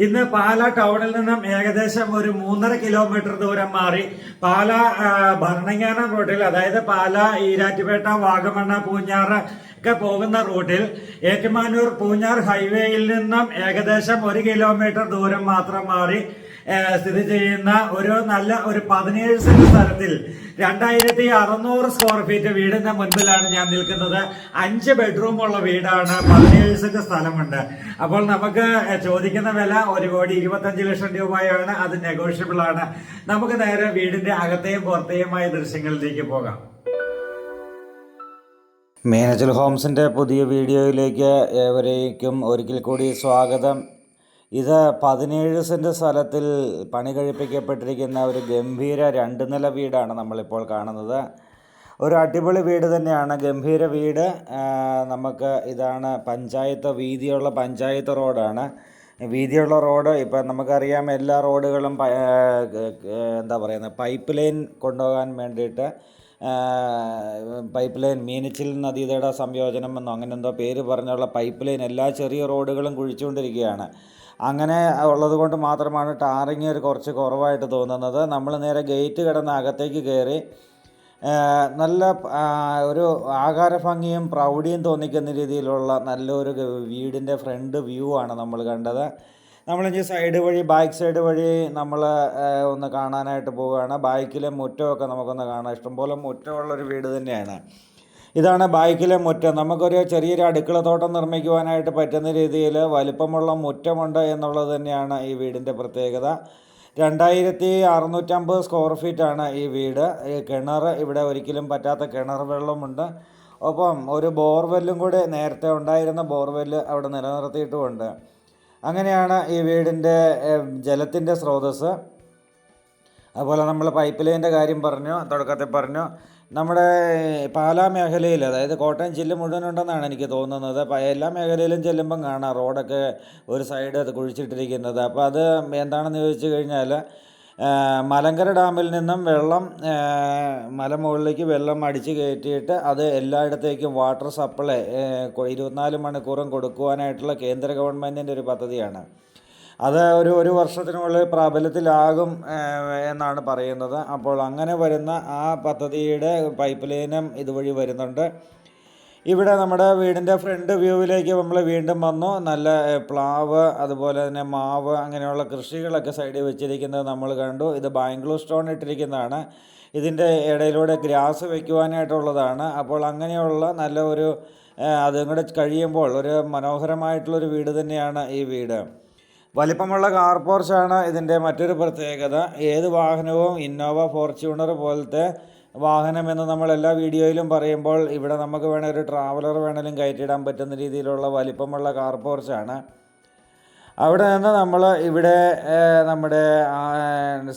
ഇന്ന് പാലാ ടൗണിൽ നിന്നും ഏകദേശം ഒരു 3.5 കിലോമീറ്റർ ദൂരം മാറി പാലാ ഭരണങ്ങാനം റൂട്ടിൽ, അതായത് പാലാ ഈരാറ്റുപേട്ട വാഗമണ്ണ പൂഞ്ഞാറ് ഒക്കെ പോകുന്ന റൂട്ടിൽ ഏറ്റുമാനൂർ പൂഞ്ഞാർ ഹൈവേയിൽ നിന്നും ഏകദേശം 1 കിലോമീറ്റർ ദൂരം മാത്രം മാറി സ്ഥിതി ചെയ്യുന്ന ഒരു 17 സെന്റ് സ്ഥലത്തിൽ 2600 സ്ക്വയർ ഫീറ്റ് വീടിന്റെ മുൻപിലാണ് ഞാൻ നിൽക്കുന്നത്. 5 ബെഡ്റൂം ഉള്ള വീടാണ്, 17 സെന്റ് സ്ഥലമുണ്ട്. അപ്പോൾ നമുക്ക് ചോദിക്കുന്ന വില 1,25,00,000 രൂപയാണ്. അത് നെഗോഷ്യബിൾ ആണ്. നമുക്ക് നേരെ വീടിന്റെ അകത്തെയും പുറത്തെയുമായ ദൃശ്യങ്ങളിലേക്ക് പോകാം. മീനച്ചൽ ഹോംസിൻ്റെ പുതിയ വീഡിയോയിലേക്ക് ഏവരേക്കും ഒരിക്കൽ കൂടി സ്വാഗതം. ഇത് 17 സെൻറ്റ് സ്ഥലത്തിൽ പണി കഴിപ്പിക്കപ്പെട്ടിരിക്കുന്ന ഒരു ഗംഭീര 2 നില വീടാണ് നമ്മളിപ്പോൾ കാണുന്നത്. ഒരു അടിപൊളി വീട് തന്നെയാണ്, ഗംഭീര വീട്. നമുക്ക് ഇതാണ് പഞ്ചായത്ത്, വീതിയുള്ള പഞ്ചായത്ത് റോഡാണ്. വീതിയുള്ള റോഡ് ഇപ്പം നമുക്കറിയാം, എല്ലാ റോഡുകളും പൈപ്പ് ലൈൻ കൊണ്ടുപോകാൻ വേണ്ടിയിട്ട് പൈപ്പ് ലൈൻ, മീനച്ചിൽ നദീതട സംയോജനം എന്നോ അങ്ങനെ എന്തോ പേര് പറഞ്ഞുള്ള പൈപ്പ് ലൈൻ എല്ലാ ചെറിയ റോഡുകളും കുഴിച്ചുകൊണ്ടിരിക്കുകയാണ്. അങ്ങനെ ഉള്ളത് കൊണ്ട് മാത്രമാണ് ടാറിങ് കുറച്ച് കുറവായിട്ട് തോന്നുന്നത്. നമ്മൾ നേരെ ഗേറ്റ് കിടന്ന് അകത്തേക്ക് കയറി നല്ല ഒരു ആകാര ഭംഗിയും പ്രൗഢിയും തോന്നിക്കുന്ന രീതിയിലുള്ള നല്ലൊരു വീടിൻ്റെ ഫ്രണ്ട് വ്യൂ ആണ് നമ്മൾ കണ്ടത്. നമ്മളിനി സൈഡ് വഴി, ബാക്ക് സൈഡ് വഴി നമ്മൾ ഒന്ന് കാണാനായിട്ട് പോവുകയാണ്. ബാക്കിലെ മുറ്റമൊക്കെ നമുക്കൊന്ന് കാണാം. ഇഷ്ടംപോലെ മുറ്റമുള്ളൊരു വീട് തന്നെയാണ്. ഇതാണ് ബാക്കിലെ മുറ്റം. നമുക്കൊരു ചെറിയൊരു അടുക്കളത്തോട്ടം നിർമ്മിക്കുവാനായിട്ട് പറ്റുന്ന രീതിയിൽ വലിപ്പമുള്ള മുറ്റമുണ്ട് എന്നുള്ളത് തന്നെയാണ് ഈ വീടിൻ്റെ പ്രത്യേകത. 2650 സ്ക്വയർ ഫീറ്റാണ് ഈ വീട്. ഈ കിണർ, ഇവിടെ ഒരിക്കലും പറ്റാത്ത കിണർ വെള്ളമുണ്ട്. ഒപ്പം ഒരു ബോർവെല്ലും കൂടെ നേരത്തെ ഉണ്ടായിരുന്ന ബോർവെല്ല് അവിടെ നിലനിർത്തിയിട്ടുമുണ്ട്. അങ്ങനെയാണ് ഈ വീടിൻ്റെ ജലത്തിൻ്റെ സ്രോതസ്സ്. അതുപോലെ നമ്മൾ പൈപ്പ് ലൈൻ്റെ കാര്യം പറഞ്ഞു, തുടക്കത്തിൽ പറഞ്ഞു. നമ്മുടെ പാലാ മേഖലയിൽ, അതായത് കോട്ടയം ജില്ല മുഴുവനുണ്ടെന്നാണ് എനിക്ക് തോന്നുന്നത്. എല്ലാ മേഖലയിലും ചെല്ലുമ്പം കാണാം റോഡൊക്കെ ഒരു സൈഡ് അത് കുഴിച്ചിട്ടിരിക്കുന്നത്. അപ്പോൾ അത് എന്താണെന്ന് ചോദിച്ചു കഴിഞ്ഞാൽ, മലങ്കര ഡാമിൽ നിന്നും വെള്ളം മലമുകളിലേക്ക് വെള്ളം അടിച്ച് കയറ്റിയിട്ട് അത് എല്ലായിടത്തേക്കും വാട്ടർ സപ്ലൈ 24 മണിക്കൂറും കൊടുക്കുവാനായിട്ടുള്ള കേന്ദ്ര ഗവൺമെൻറ്റിൻ്റെ ഒരു പദ്ധതിയാണ്. അത് ഒരു വർഷത്തിനുള്ളിൽ പ്രാബല്യത്തിലാകും എന്നാണ് പറയുന്നത്. അപ്പോൾ അങ്ങനെ വരുന്ന ആ പദ്ധതിയുടെ പൈപ്പ് ലൈനും ഇതുവഴി വരുന്നുണ്ട്. ഇവിടെ നമ്മുടെ വീടിൻ്റെ ഫ്രണ്ട് വ്യൂവിലേക്ക് നമ്മൾ വീണ്ടും വന്നു. നല്ല പ്ലാവ്, അതുപോലെ തന്നെ മാവ്, അങ്ങനെയുള്ള കൃഷികളൊക്കെ സൈഡിൽ വെച്ചിരിക്കുന്നത് നമ്മൾ കണ്ടു. ഇത് ബാംഗ്ലൂർ സ്റ്റോൺ ഇട്ടിരിക്കുന്നതാണ്. ഇതിൻ്റെ ഇടയിലൂടെ ഗ്രാസ് വയ്ക്കുവാനായിട്ടുള്ളതാണ്. അപ്പോൾ അങ്ങനെയുള്ള നല്ല ഒരു അതും കൂടെ കഴിയുമ്പോൾ ഒരു മനോഹരമായിട്ടുള്ളൊരു വീട് തന്നെയാണ് ഈ വീട്. വലിപ്പമുള്ള കാർ പോർച്ചാണ് ഇതിൻ്റെ മറ്റൊരു പ്രത്യേകത. ഏത് വാഹനവും ഇന്നോവ, ഫോർച്യൂണർ പോലത്തെ വാഹനമെന്ന് നമ്മൾ എല്ലാ വീഡിയോയിലും പറയുമ്പോൾ, ഇവിടെ നമുക്ക് വേണമെങ്കിൽ ഒരു ട്രാവലർ വേണമെങ്കിലും കയറ്റിയിടാൻ പറ്റുന്ന രീതിയിലുള്ള വലിപ്പമുള്ള കാർ പോർച്ചാണ്. അവിടെ നിന്ന് നമ്മൾ ഇവിടെ നമ്മുടെ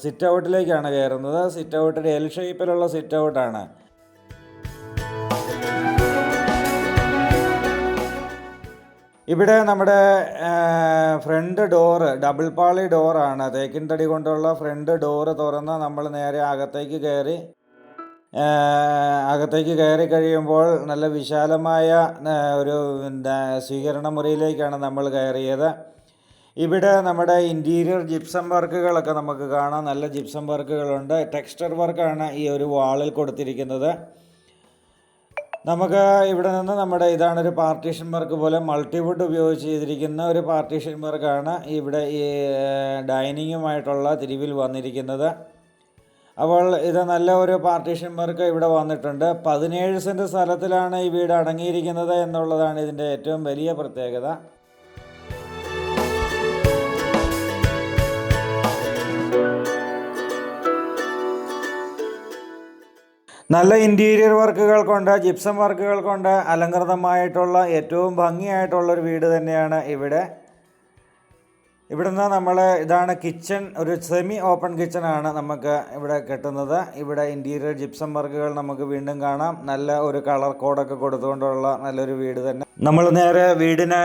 സിറ്റ് ഔട്ടിലേക്കാണ് കയറുന്നത്. സിറ്റ് ഔട്ട് എൽ ഷേപ്പിലുള്ള സിറ്റ് ഔട്ടാണ്. ഇവിടെ നമ്മുടെ ഫ്രണ്ട് ഡോറ് ഡബിൾ പാളി ഡോറാണ്. തേക്കിൻ തടി കൊണ്ടുള്ള ഫ്രണ്ട് ഡോറ് തുറന്ന് നമ്മൾ നേരെ അകത്തേക്ക് കയറി കഴിയുമ്പോൾ നല്ല വിശാലമായ ഒരു സ്വീകരണ മുറിയിലേക്കാണ് നമ്മൾ കയറിയത്. ഇവിടെ നമ്മുടെ ഇൻറ്റീരിയർ ജിപ്സം വർക്കുകളൊക്കെ നമുക്ക് കാണാം. നല്ല ജിപ്സം വർക്കുകളുണ്ട്. ടെക്സ്ചർ വർക്കാണ് ഈ ഒരു വാളിൽ കൊടുത്തിരിക്കുന്നത്. നമുക്ക് ഇവിടെ നിന്ന് ഇതാണൊരു പാർട്ടീഷൻ വർക്ക് പോലെ മൾട്ടിവുഡ് ഉപയോഗിച്ച് ചെയ്തിരിക്കുന്ന ഒരു പാർട്ടീഷൻ വർക്കാണ് ഇവിടെ ഈ ഡൈനിങ്ങുമായിട്ടുള്ള തിരിവിൽ വന്നിരിക്കുന്നത്. അപ്പോൾ ഇത് നല്ല ഒരു പാർട്ടീഷൻ വർക്ക് ഇവിടെ വന്നിട്ടുണ്ട്. 17 സെൻറ്റ് സ്ഥലത്തിലാണ് ഈ വീട് അടങ്ങിയിരിക്കുന്നത് എന്നുള്ളതാണ് ഇതിൻ്റെ ഏറ്റവും വലിയ പ്രത്യേകത. നല്ല ഇൻറ്റീരിയർ വർക്കുകൾ കൊണ്ട്, ജിപ്സം വർക്കുകൾ കൊണ്ട് അലങ്കൃതമായിട്ടുള്ള ഏറ്റവും ഭംഗിയായിട്ടുള്ളൊരു വീട് തന്നെയാണ് ഇവിടെ. ഇവിടുന്ന് ഇതാണ് കിച്ചൺ. ഒരു സെമി ഓപ്പൺ കിച്ചണാണ് നമുക്ക് ഇവിടെ കിട്ടുന്നത്. ഇവിടെ ഇൻറ്റീരിയർ ജിപ്സം വർക്കുകൾ നമുക്ക് വീണ്ടും കാണാം. നല്ല ഒരു കളർ കോഡൊക്കെ കൊടുത്തുകൊണ്ടുള്ള നല്ലൊരു വീട് തന്നെ. നമ്മൾ നേരെ വീടിന്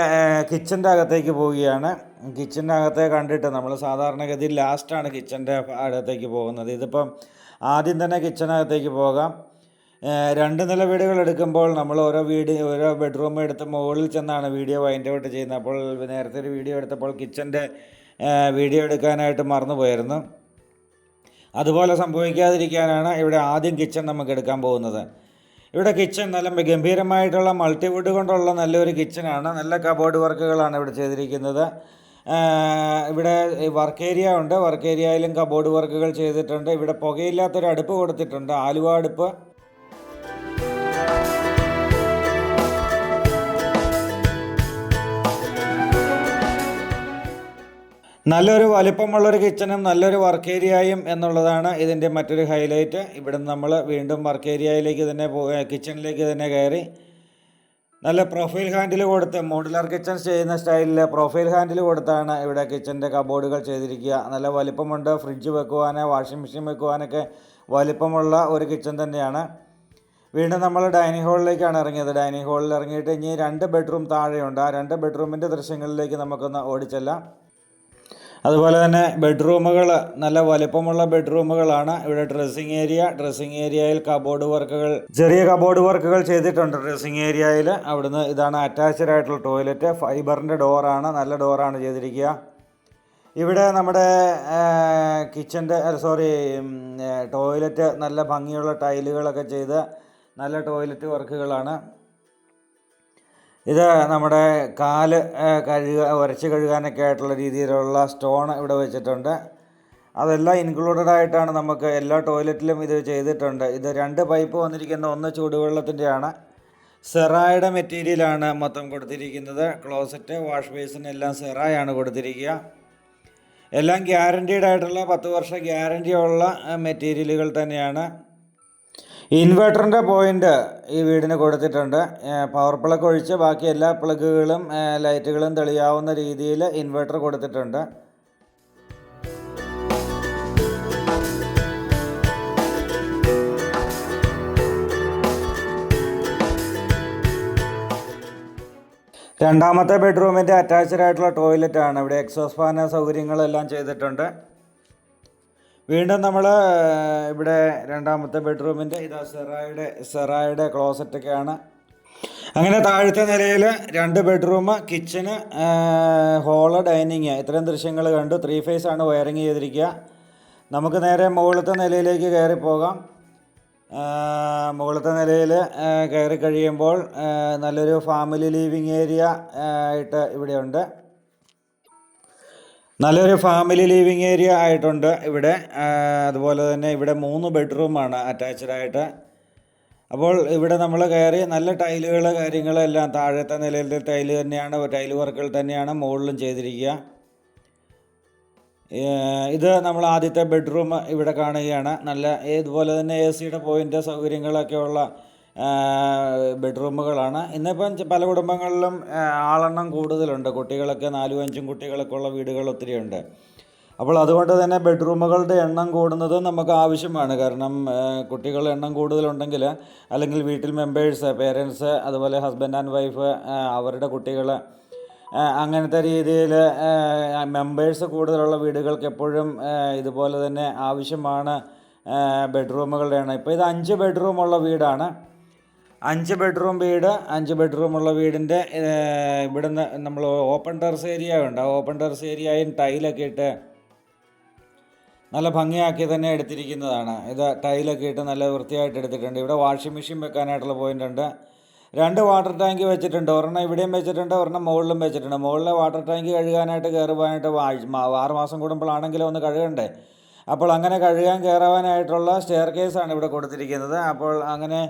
കിച്ചൻ്റെ അകത്തേക്ക് പോവുകയാണ്. കിച്ചൻ്റെ അകത്തെ കണ്ടിട്ട് നമ്മൾ സാധാരണഗതിയിൽ ലാസ്റ്റാണ് കിച്ചൻ്റെ അകത്തേക്ക് പോകുന്നത്. ഇതിപ്പം ആദ്യം തന്നെ കിച്ചനകത്തേക്ക് പോകാം. 2 നില വീടുകൾ എടുക്കുമ്പോൾ നമ്മൾ ഓരോ ബെഡ്റൂം എടുത്ത് മുകളിൽ ചെന്നാണ് വീഡിയോ വൈൻഡ് ഔട്ട് ചെയ്യുന്നത്. അപ്പോൾ നേരത്തെ ഒരു വീഡിയോ എടുത്തപ്പോൾ കിച്ചൻ്റെ വീഡിയോ എടുക്കാനായിട്ട് മറന്നുപോയിരുന്നു. അതുപോലെ സംഭവിക്കാതിരിക്കാനാണ് ഇവിടെ ആദ്യം കിച്ചൺ നമുക്ക് എടുക്കാൻ പോകുന്നത്. ഇവിടെ കിച്ചൺ നല്ല ഗംഭീരമായിട്ടുള്ള മൾട്ടിവുഡ് കൊണ്ടുള്ള നല്ലൊരു കിച്ചണാണ്. നല്ല കബോർഡ് വർക്കുകളാണ് ഇവിടെ ചെയ്തിരിക്കുന്നത്. ഇവിടെ വർക്ക് ഏരിയ ഉണ്ട്. വർക്ക് ഏരിയയിലും കബോർഡ് വർക്കുകൾ ചെയ്തിട്ടുണ്ട്. ഇവിടെ പുകയില്ലാത്തൊരു അടുപ്പ് കൊടുത്തിട്ടുണ്ട്, ആലുവ അടുപ്പ്. നല്ലൊരു വലിപ്പമുള്ളൊരു കിച്ചണും നല്ലൊരു വർക്ക് ഏരിയയും എന്നുള്ളതാണ് ഇതിൻ്റെ മറ്റൊരു ഹൈലൈറ്റ്. ഇവിടെ നമ്മൾ വീണ്ടും വർക്ക് ഏരിയയിലേക്ക് തന്നെ കിച്ചണിലേക്ക് തന്നെ കയറി നല്ല പ്രൊഫൈൽ ഹാൻഡിൽ കൊടുത്ത് മോഡുലാർ കിച്ചൺ ചെയ്യുന്ന സ്റ്റൈലിൽ പ്രൊഫൈൽ ഹാൻഡിൽ കൊടുത്താണ് ഇവിടെ കിച്ചൻ്റെ കബോർഡുകൾ ചെയ്തിരിക്കുക. നല്ല വലിപ്പമുണ്ട്. ഫ്രിഡ്ജ് വെക്കുവാൻ, വാഷിംഗ് മെഷീൻ വെക്കുവാനൊക്കെ വലിപ്പമുള്ള ഒരു കിച്ചൺ തന്നെയാണ്. വീണ്ടും നമ്മൾ ഡൈനിങ് ഹാളിലേക്കാണ് ഇറങ്ങിയത്. ഡൈനിങ് ഹാളിൽ ഇറങ്ങിയിട്ട് ഇനി 2 ബെഡ്റൂം താഴെയുണ്ട്. ആ 2 ബെഡ്റൂമിൻ്റെ ദൃശ്യങ്ങളിലേക്ക് നമുക്കൊന്ന് ഓടിച്ചെല്ലാം. അതുപോലെ തന്നെ ബെഡ്റൂമുകൾ നല്ല വലിപ്പമുള്ള ബെഡ്റൂമുകളാണ്. ഇവിടെ ഡ്രസ്സിങ് ഏരിയയിൽ കബോർഡ് വർക്കുകൾ, ചെറിയ കബോർഡ് വർക്കുകൾ ചെയ്തിട്ടുണ്ട് ഡ്രസ്സിങ് ഏരിയയിൽ. അവിടുന്ന് ഇതാണ് അറ്റാച്ച്ഡ് ആയിട്ടുള്ള ടോയ്ലറ്റ്. ഫൈബറിൻ്റെ ഡോറാണ്, നല്ല ഡോറാണ് ചെയ്തിരിക്കുക. ഇവിടെ നമ്മുടെ ടോയ്ലറ്റ് നല്ല ഭംഗിയുള്ള ടൈലുകളൊക്കെ ചെയ്ത് നല്ല ടോയ്ലറ്റ് വർക്കുകളാണ്. ഇത് നമ്മുടെ കാല് ഉരച്ച് കഴുകാനൊക്കെ ആയിട്ടുള്ള രീതിയിലുള്ള സ്റ്റോൺ ഇവിടെ വെച്ചിട്ടുണ്ട്. അതെല്ലാം ഇൻക്ലൂഡഡ് ആയിട്ടാണ് നമുക്ക് എല്ലാ ടോയ്ലറ്റിലും ഇത് ചെയ്തിട്ടുണ്ട്. ഇത് 2 പൈപ്പ് വന്നിരിക്കുന്ന, ഒന്ന് ചൂടുവെള്ളത്തിൻ്റെയാണ്. സെറായുടെ മെറ്റീരിയലാണ് മൊത്തം കൊടുത്തിരിക്കുന്നത്. ക്ലോസറ്റ്, വാഷ് ബേസിൻ എല്ലാം സെറായാണ് കൊടുത്തിരിക്കുക. എല്ലാം ഗ്യാരൻറ്റീഡ് ആയിട്ടുള്ള 10 വർഷം ഗ്യാരൻറ്റിയുള്ള മെറ്റീരിയലുകൾ തന്നെയാണ്. ഇൻവെർട്ടറിൻ്റെ പോയിൻ്റ് ഈ വീടിന് കൊടുത്തിട്ടുണ്ട്. പവർ പ്ലഗ് ഒഴിച്ച് ബാക്കി എല്ലാ പ്ലഗുകളും ലൈറ്റുകളും തെളിയാവുന്ന രീതിയിൽ ഇൻവെർട്ടർ കൊടുത്തിട്ടുണ്ട്. രണ്ടാമത്തെ ബെഡ്റൂമിൻ്റെ അറ്റാച്ച്ഡ് ആയിട്ടുള്ള ടോയ്ലറ്റാണ്. ഇവിടെ എക്സോസ് ഫാൻ സൗകര്യങ്ങളെല്ലാം ചെയ്തിട്ടുണ്ട്. വീണ്ടും നമ്മൾ ഇവിടെ രണ്ടാമത്തെ ബെഡ്റൂമിൻ്റെ ഇതാ സെറായുടെ ക്ലോസറ്റൊക്കെയാണ്. അങ്ങനെ താഴത്തെ നിലയിൽ 2 ബെഡ്റൂം, കിച്ചന്, ഹോള്, ഡൈനിങ്, ഇത്രയും ദൃശ്യങ്ങൾ കണ്ടു. 3 ഫേസ് ആണ് വയറിങ് ചെയ്തിരിക്കുക. നമുക്ക് നേരെ മുകളിലത്തെ നിലയിലേക്ക് കയറി പോകാം. മുകളിലത്തെ നിലയിൽ കയറി കഴിയുമ്പോൾ നല്ലൊരു ഫാമിലി ലിവിങ് ഏരിയ ആയിട്ട് ഇവിടെയുണ്ട്. നല്ലൊരു ഫാമിലി ലിവിങ് ഏരിയ ആയിട്ടുണ്ട് ഇവിടെ. അതുപോലെ തന്നെ ഇവിടെ 3 ബെഡ്റൂമാണ് അറ്റാച്ച്ഡ് ആയിട്ട്. അപ്പോൾ ഇവിടെ നമ്മൾ കയറി നല്ല ടൈലുകൾ കാര്യങ്ങളെല്ലാം താഴത്തെ നിലയിലെ ടൈല് തന്നെയാണ്, ടൈല് വർക്കുകൾ തന്നെയാണ് മുകളിലും ചെയ്തിരിക്കുക. ഇത് നമ്മൾ ആദ്യത്തെ ബെഡ്റൂം ഇവിടെ കാണുകയാണ്. നല്ല ഇതുപോലെ തന്നെ AC-യുടെ പോയിൻ്റ് സൗകര്യങ്ങളൊക്കെ ഉള്ള ബെഡ്റൂമുകളാണ്. ഇന്നിപ്പം പല കുടുംബങ്ങളിലും ആളെണ്ണം കൂടുതലുണ്ട്. കുട്ടികളൊക്കെ 4-5 കുട്ടികളൊക്കെ ഉള്ള വീടുകൾ ഒത്തിരിയുണ്ട്. അപ്പോൾ അതുകൊണ്ട് തന്നെ ബെഡ്റൂമുകളുടെ എണ്ണം കൂടുന്നത് നമുക്ക് ആവശ്യമാണ്. കാരണം കുട്ടികളുടെ എണ്ണം കൂടുതലുണ്ടെങ്കിൽ, അല്ലെങ്കിൽ വീട്ടിൽ മെമ്പേഴ്സ്, പേരൻസ്, അതുപോലെ ഹസ്ബൻഡ് ആൻഡ് വൈഫ്, അവരുടെ കുട്ടികൾ, അങ്ങനത്തെ രീതിയിൽ മെമ്പേഴ്സ് കൂടുതലുള്ള വീടുകൾക്ക് എപ്പോഴും ഇതുപോലെ തന്നെ ആവശ്യമാണ് ബെഡ്റൂമുകളുടെ എണ്ണം. ഇപ്പോൾ ഇത് 5 ബെഡ്റൂമുള്ള വീടാണ്. 5 ബെഡ്റൂം വീട്. 5 ബെഡ്റൂമുള്ള വീടിൻ്റെ ഇവിടുന്ന് നമ്മൾ ഓപ്പൺ ടെറസ് ഏരിയ ഉണ്ട്. ആ ഓപ്പൺ ടെറസ് ഏരിയയും ടൈലൊക്കെ ഇട്ട് നല്ല ഭംഗിയാക്കി തന്നെ എടുത്തിരിക്കുന്നതാണ്. ഇത് ടൈലൊക്കെ ഇട്ട് നല്ല വൃത്തിയായിട്ട് എടുത്തിട്ടുണ്ട്. ഇവിടെ വാഷിംഗ് മെഷീൻ വെക്കാനായിട്ടുള്ള പോയിൻ്റ് ഉണ്ട്. 2 വാട്ടർ ടാങ്ക് വെച്ചിട്ടുണ്ട്. ഒരെണ്ണം ഇവിടെയും വെച്ചിട്ടുണ്ട്, ഒരെണ്ണം മുകളിലും വെച്ചിട്ടുണ്ട്. മുകളിലെ വാട്ടർ ടാങ്ക് കഴുകാനായിട്ട് കയറുവാനായിട്ട് 6 മാസം കൂടുമ്പോഴാണെങ്കിലും ഒന്ന് കഴുകണ്ടേ. അപ്പോൾ അങ്ങനെ കഴുകാൻ കയറുവാനായിട്ടുള്ള സ്റ്റെയർ കേസാണ് ഇവിടെ കൊടുത്തിരിക്കുന്നത്. അപ്പോൾ അങ്ങനെ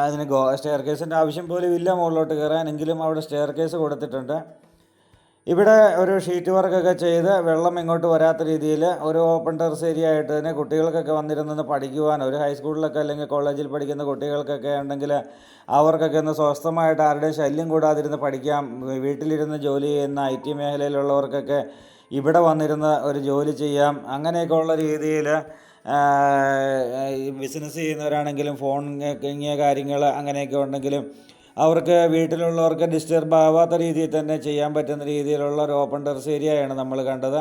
അതിന് സ്റ്റെയർ കേസിൻ്റെ ആവശ്യം പോലും ഇല്ല മുകളിലോട്ട് കയറാനെങ്കിലും അവിടെ സ്റ്റെയർ കേസ് കൊടുത്തിട്ടുണ്ട്. ഇവിടെ ഒരു ഷീറ്റ് വർക്കൊക്കെ ചെയ്ത് വെള്ളം ഇങ്ങോട്ട് വരാത്ത രീതിയിൽ ഒരു ഓപ്പൺ ടെറസ് ഏരിയ ആയിട്ട് തന്നെ കുട്ടികൾക്കൊക്കെ വന്നിരുന്ന് പഠിക്കുവാൻ, ഒരു ഹൈസ്കൂളിലൊക്കെ അല്ലെങ്കിൽ കോളേജിൽ പഠിക്കുന്ന കുട്ടികൾക്കൊക്കെ ഉണ്ടെങ്കിൽ അവർക്കൊക്കെ ഒന്ന് സ്വസ്ഥമായിട്ട് ആരുടെയും ശല്യം കൂടാതിരുന്ന് പഠിക്കാം. വീട്ടിലിരുന്ന് ജോലി ചെയ്യുന്ന IT മേഖലയിലുള്ളവർക്കൊക്കെ ഇവിടെ വന്നിരുന്ന് ഒരു ജോലി ചെയ്യാം. അങ്ങനെയൊക്കെ ഉള്ള രീതിയിൽ ബിസിനസ് ചെയ്യുന്നവരാണെങ്കിലും ഫോൺ കാര്യങ്ങൾ അങ്ങനെയൊക്കെ ഉണ്ടെങ്കിലും അവർക്ക് വീട്ടിലുള്ളവർക്ക് ഡിസ്റ്റർബ് ആവാത്ത രീതിയിൽ തന്നെ ചെയ്യാൻ പറ്റുന്ന രീതിയിലുള്ള ഒരു ഓപ്പൺ ടെറസ് ഏരിയയാണ് നമ്മൾ കണ്ടത്.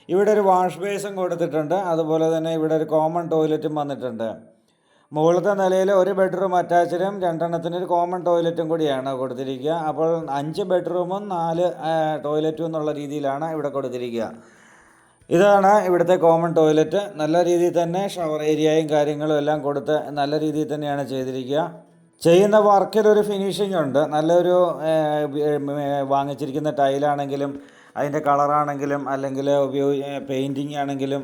ഇവിടെ ഒരു വാഷ് ബേസും കൊടുത്തിട്ടുണ്ട്. അതുപോലെ തന്നെ ഇവിടെ ഒരു കോമൺ ടോയ്ലറ്റും വന്നിട്ടുണ്ട്. മുകളിലത്തെ നിലയിൽ ഒരു ബെഡ്റൂം അറ്റാച്ച്ഡും 2 ഒരു കോമൺ ടോയ്ലറ്റും കൂടിയാണ് കൊടുത്തിരിക്കുക. അപ്പോൾ 5 ബെഡ്റൂമും 4 ടോയ്ലറ്റും എന്നുള്ള രീതിയിലാണ് ഇവിടെ കൊടുത്തിരിക്കുക. ഇതാണ് ഇവിടുത്തെ കോമൺ ടോയ്ലറ്റ്. നല്ല രീതിയിൽ തന്നെ ഷവർ ഏരിയയും കാര്യങ്ങളും എല്ലാം കൊടുത്ത് നല്ല രീതിയിൽ തന്നെയാണ് ചെയ്തിരിക്കുക. ചെയ്യുന്ന വർക്കിലൊരു ഫിനിഷിംഗ് ഉണ്ട്. നല്ലൊരു വാങ്ങിച്ചിരിക്കുന്ന ടൈലാണെങ്കിലും അതിൻ്റെ കളറാണെങ്കിലും അല്ലെങ്കിൽ പെയിൻറ്റിങ് ആണെങ്കിലും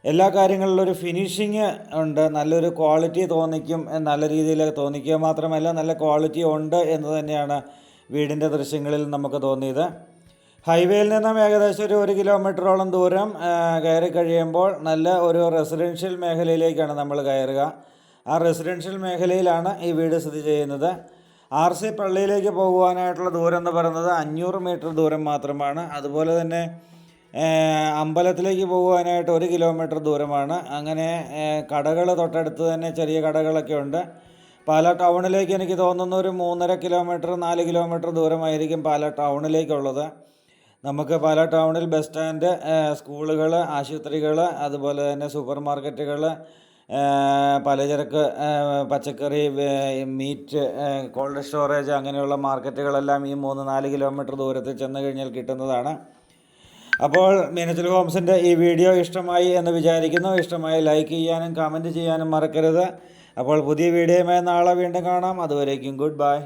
എല്ലാ കാര്യങ്ങളിലും ഒരു ഫിനിഷിങ് ഉണ്ട്. നല്ലൊരു ക്വാളിറ്റി തോന്നിക്കും. നല്ല രീതിയിൽ തോന്നിക്കുക മാത്രമല്ല നല്ല ക്വാളിറ്റി ഉണ്ട് എന്ന് തന്നെയാണ് വീടിൻ്റെ ദൃശ്യങ്ങളിൽ നമുക്ക് തോന്നിയത്. ഹൈവേയിൽ നിന്നും ഏകദേശം ഒരു 1 കിലോമീറ്ററോളം ദൂരം കയറി കഴിയുമ്പോൾ നല്ല ഒരു റെസിഡൻഷ്യൽ മേഖലയിലേക്കാണ് നമ്മൾ കയറുക. ആ റെസിഡൻഷ്യൽ മേഖലയിലാണ് ഈ വീട് സ്ഥിതി ചെയ്യുന്നത്. RC പള്ളിയിലേക്ക് പോകുവാനായിട്ടുള്ള ദൂരം എന്ന് പറയുന്നത് 500 മീറ്റർ ദൂരം മാത്രമാണ്. അതുപോലെ തന്നെ അമ്പലത്തിലേക്ക് പോകുവാനായിട്ട് 1 കിലോമീറ്റർ ദൂരമാണ്. അങ്ങനെ കടകൾ തൊട്ടടുത്ത് തന്നെ ചെറിയ കടകളൊക്കെ ഉണ്ട്. പാലാ ടൗണിലേക്ക് എനിക്ക് തോന്നുന്ന ഒരു 3.5 കിലോമീറ്റർ 4 കിലോമീറ്റർ ദൂരമായിരിക്കും പാലാ ടൗണിലേക്കുള്ളത്. നമുക്ക് പാലാ ടൗണിൽ ബസ് സ്റ്റാൻഡ്, സ്കൂളുകൾ, ആശുപത്രികൾ, അതുപോലെ തന്നെ സൂപ്പർ മാർക്കറ്റുകൾ, പലചരക്ക്, പച്ചക്കറി, മീറ്റ്, കോൾഡ് സ്റ്റോറേജ് അങ്ങനെയുള്ള മാർക്കറ്റുകളെല്ലാം ഈ 3-4 കിലോമീറ്റർ ദൂരത്തിൽ ചെന്ന് കഴിഞ്ഞാൽ കിട്ടുന്നതാണ്. അപ്പോൾ മീനച്ചൽ ഹോംസിൻ്റെ ഈ വീഡിയോ ഇഷ്ടമായി എന്ന് വിചാരിക്കുന്നു. ഇഷ്ടമായി ലൈക്ക് ചെയ്യാനും കമൻറ്റ് ചെയ്യാനും മറക്കരുത്. അപ്പോൾ പുതിയ വീഡിയോയുമായി നാളെ വീണ്ടും കാണാം. അതുവരേക്കും ഗുഡ് ബൈ.